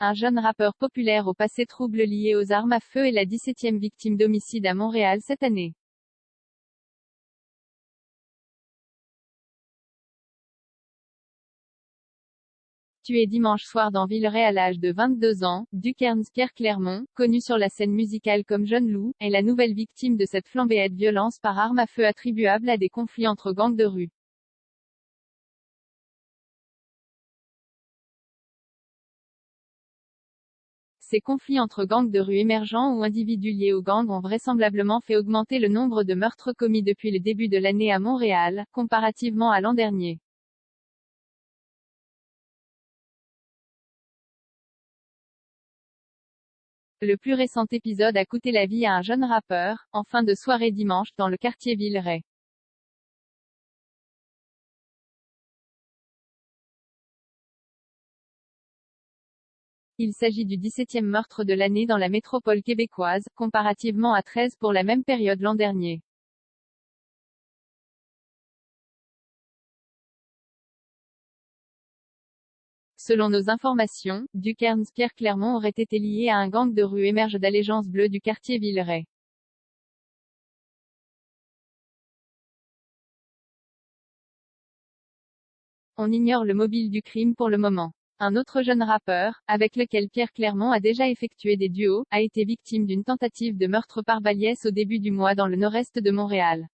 un jeune rappeur populaire au passé trouble lié aux armes à feu est la 17e victime d'homicide à Montréal cette année. Tué dimanche soir dans Villeray à l'âge de 22 ans, Ducairns Pierre Clermont, connu sur la scène musicale comme Jeune Loup, est la nouvelle victime de cette flambée de violence par arme à feu attribuable à des conflits entre gangs de rue. Ces conflits entre gangs de rue émergents ou individus liés aux gangs ont vraisemblablement fait augmenter le nombre de meurtres commis depuis le début de l'année à Montréal, comparativement à l'an dernier. Le plus récent épisode a coûté la vie à un jeune rappeur, en fin de soirée dimanche, dans le quartier Villeray. Il s'agit du 17e meurtre de l'année dans la métropole québécoise, comparativement à 13 pour la même période l'an dernier. Selon nos informations, Ducairns Pierre Clermont aurait été lié à un gang de rue émerge d'Allégeance Bleue du quartier Villeray. On ignore le mobile du crime pour le moment. Un autre jeune rappeur, avec lequel Pierre Clermont a déjà effectué des duos, a été victime d'une tentative de meurtre par baliès au début du mois dans le nord-est de Montréal.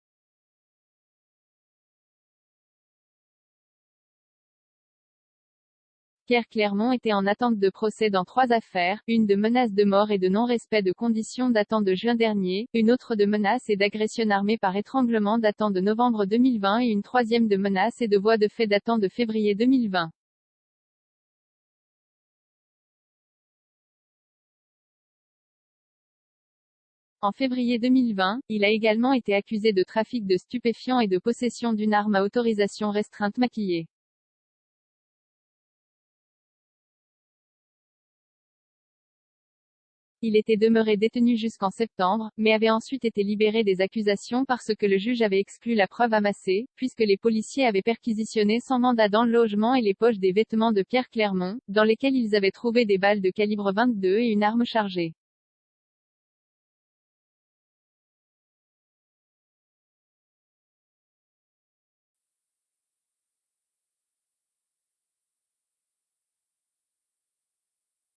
Pierre Clermont était en attente de procès dans 3 affaires, une de menace de mort et de non-respect de conditions datant de juin dernier, une autre de menace et d'agression armée par étranglement datant de novembre 2020 et une troisième de menace et de voies de fait datant de février 2020. En février 2020, il a également été accusé de trafic de stupéfiants et de possession d'une arme à autorisation restreinte maquillée. Il était demeuré détenu jusqu'en septembre, mais avait ensuite été libéré des accusations parce que le juge avait exclu la preuve amassée, puisque les policiers avaient perquisitionné sans mandat dans le logement et les poches des vêtements de Pierre Clermont, dans lesquels ils avaient trouvé des balles de calibre 22 et une arme chargée.